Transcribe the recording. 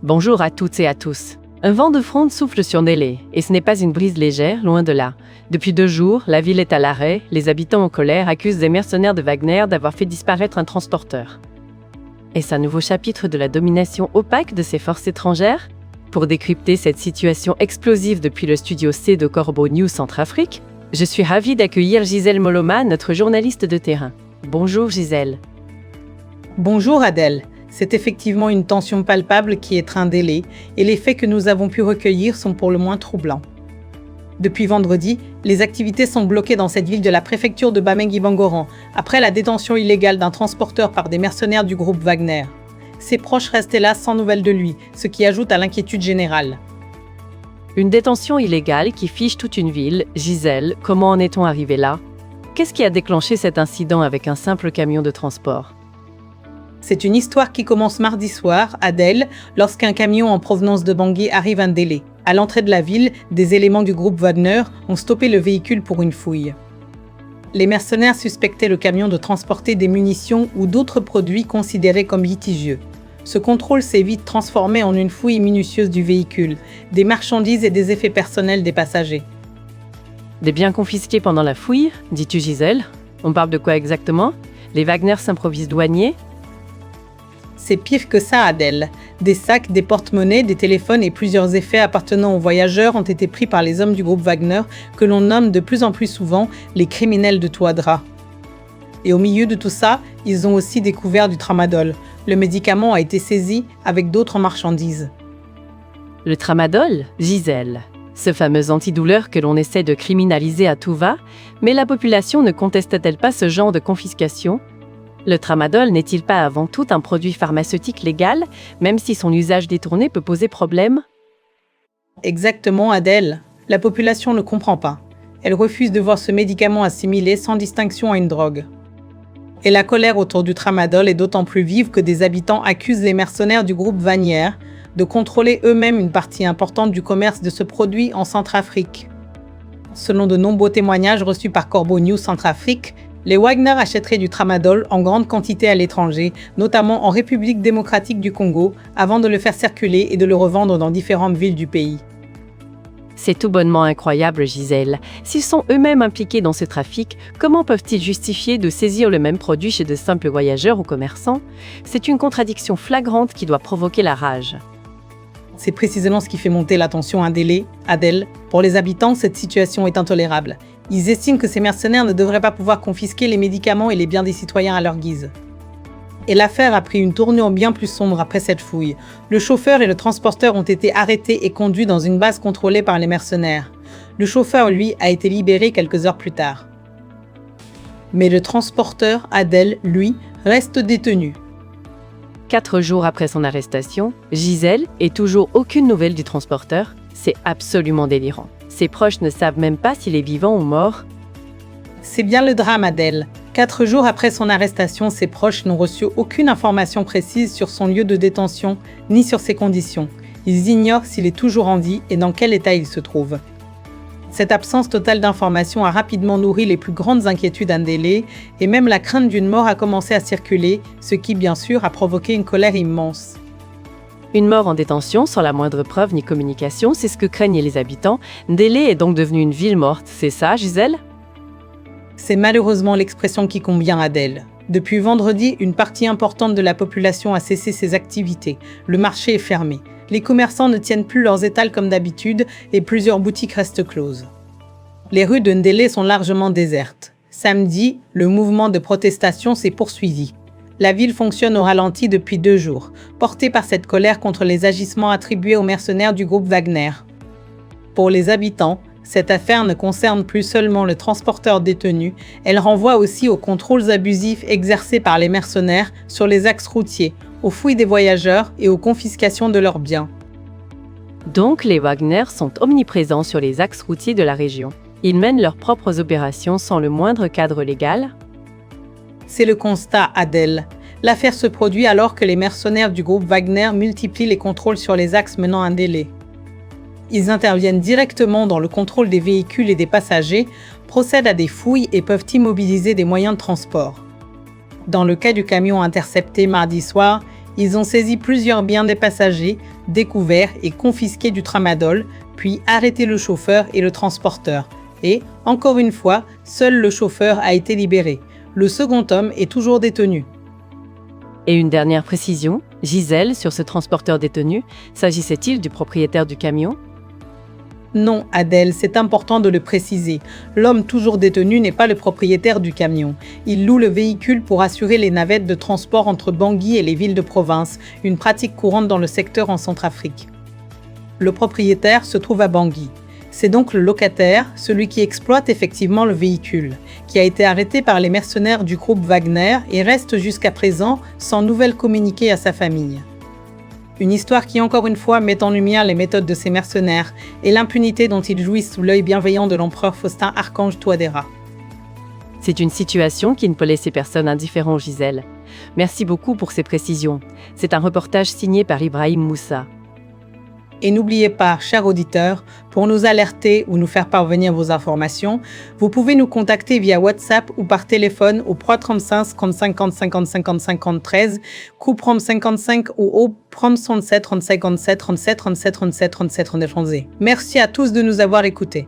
Bonjour à toutes et à tous. Un vent de fronde souffle sur Ndélé, et ce n'est pas une brise légère, loin de là. Depuis 2 jours, la ville est à l'arrêt, les habitants en colère accusent des mercenaires de Wagner d'avoir fait disparaître un transporteur. Est-ce un nouveau chapitre de la domination opaque de ces forces étrangères? Pour décrypter cette situation explosive depuis le studio C de Corbeau News Centrafrique, je suis ravie d'accueillir Gisèle Moloma, notre journaliste de terrain. Bonjour Gisèle. Bonjour Adèle. C'est effectivement une tension palpable qui étreint Ndélé et les faits que nous avons pu recueillir sont pour le moins troublants. Depuis vendredi, les activités sont bloquées dans cette ville de la préfecture de Bamingui-Bangoran après la détention illégale d'un transporteur par des mercenaires du groupe Wagner. Ses proches restent hélas sans nouvelles de lui, ce qui ajoute à l'inquiétude générale. Une détention illégale qui fiche toute une ville. Gisèle, comment en est-on arrivé là? Qu'est-ce qui a déclenché cet incident avec un simple camion de transport? C'est une histoire qui commence mardi soir, Adèle, lorsqu'un camion en provenance de Bangui arrive à Ndélé. À l'entrée de la ville, des éléments du groupe Wagner ont stoppé le véhicule pour une fouille. Les mercenaires suspectaient le camion de transporter des munitions ou d'autres produits considérés comme litigieux. Ce contrôle s'est vite transformé en une fouille minutieuse du véhicule, des marchandises et des effets personnels des passagers. Des biens confisqués pendant la fouille, dis-tu Gisèle? On parle de quoi exactement? Les Wagner s'improvisent douaniers? C'est pire que ça, Adèle. Des sacs, des porte-monnaies, des téléphones et plusieurs effets appartenant aux voyageurs ont été pris par les hommes du groupe Wagner, que l'on nomme de plus en plus souvent les criminels de Touadéra. Et au milieu de tout ça, ils ont aussi découvert du tramadol. Le médicament a été saisi avec d'autres marchandises. Le tramadol, Gisèle. Ce fameux antidouleur que l'on essaie de criminaliser à tout va, mais la population ne conteste-t-elle pas ce genre de confiscation? Le tramadol n'est-il pas avant tout un produit pharmaceutique légal, même si son usage détourné peut poser problème? Exactement, Adèle. La population ne comprend pas. Elle refuse de voir ce médicament assimilé sans distinction à une drogue. Et la colère autour du tramadol est d'autant plus vive que des habitants accusent les mercenaires du groupe Wagner de contrôler eux-mêmes une partie importante du commerce de ce produit en Centrafrique. Selon de nombreux témoignages reçus par Corbeau News Centrafrique, les Wagner achèteraient du tramadol en grande quantité à l'étranger, notamment en République démocratique du Congo, avant de le faire circuler et de le revendre dans différentes villes du pays. C'est tout bonnement incroyable, Gisèle. S'ils sont eux-mêmes impliqués dans ce trafic, comment peuvent-ils justifier de saisir le même produit chez de simples voyageurs ou commerçants? C'est une contradiction flagrante qui doit provoquer la rage. C'est précisément ce qui fait monter la tension à Ndélé, Adèle. Pour les habitants, cette situation est intolérable. Ils estiment que ces mercenaires ne devraient pas pouvoir confisquer les médicaments et les biens des citoyens à leur guise. Et l'affaire a pris une tournure bien plus sombre après cette fouille. Le chauffeur et le transporteur ont été arrêtés et conduits dans une base contrôlée par les mercenaires. Le chauffeur, lui, a été libéré quelques heures plus tard. Mais le transporteur, Adèle, lui, reste détenu. 4 jours après son arrestation, Gisèle, et toujours aucune nouvelle du transporteur, c'est absolument délirant. Ses proches ne savent même pas s'il est vivant ou mort. C'est bien le drame, Adèle. 4 jours après son arrestation, ses proches n'ont reçu aucune information précise sur son lieu de détention, ni sur ses conditions. Ils ignorent s'il est toujours en vie et dans quel état il se trouve. Cette absence totale d'informations a rapidement nourri les plus grandes inquiétudes à Ndélé, et même la crainte d'une mort a commencé à circuler, ce qui, bien sûr, a provoqué une colère immense. Une mort en détention sans la moindre preuve ni communication, c'est ce que craignent les habitants. Ndélé est donc devenue une ville morte, c'est ça, Gisèle? C'est malheureusement l'expression qui convient à Adèle. Depuis vendredi, une partie importante de la population a cessé ses activités. Le marché est fermé. Les commerçants ne tiennent plus leurs étals comme d'habitude et plusieurs boutiques restent closes. Les rues de Ndélé sont largement désertes. Samedi, le mouvement de protestation s'est poursuivi. La ville fonctionne au ralenti depuis 2 jours, portée par cette colère contre les agissements attribués aux mercenaires du groupe Wagner. Pour les habitants, cette affaire ne concerne plus seulement le transporteur détenu, elle renvoie aussi aux contrôles abusifs exercés par les mercenaires sur les axes routiers, aux fouilles des voyageurs et aux confiscations de leurs biens. Donc les Wagner sont omniprésents sur les axes routiers de la région. Ils mènent leurs propres opérations sans le moindre cadre légal? C'est le constat, Adèle. L'affaire se produit alors que les mercenaires du groupe Wagner multiplient les contrôles sur les axes menant à Ndélé. Ils interviennent directement dans le contrôle des véhicules et des passagers, procèdent à des fouilles et peuvent immobiliser des moyens de transport. Dans le cas du camion intercepté mardi soir, ils ont saisi plusieurs biens des passagers, découvert et confisqué du tramadol, puis arrêté le chauffeur et le transporteur. Et, encore une fois, seul le chauffeur a été libéré. Le second homme est toujours détenu. Et une dernière précision, Gisèle, sur ce transporteur détenu, s'agissait-il du propriétaire du camion? Non, Adèle, c'est important de le préciser. L'homme toujours détenu n'est pas le propriétaire du camion. Il loue le véhicule pour assurer les navettes de transport entre Bangui et les villes de province, une pratique courante dans le secteur en Centrafrique. Le propriétaire se trouve à Bangui. C'est donc le locataire, celui qui exploite effectivement le véhicule, qui a été arrêté par les mercenaires du groupe Wagner et reste jusqu'à présent sans nouvelles communiquées à sa famille. Une histoire qui, encore une fois, met en lumière les méthodes de ces mercenaires et l'impunité dont ils jouissent sous l'œil bienveillant de l'empereur Faustin Archange Touadéra. C'est une situation qui ne peut laisser personne indifférent, Gisèle. Merci beaucoup pour ces précisions. C'est un reportage signé par Ibrahim Moussa. Et n'oubliez pas, chers auditeurs, pour nous alerter ou nous faire parvenir vos informations, vous pouvez nous contacter via WhatsApp ou par téléphone au 335 50 50 50 50 13, coup prom 55 ou au prom 67 37 37 37 37 37 37 11. Merci à tous de nous avoir écoutés.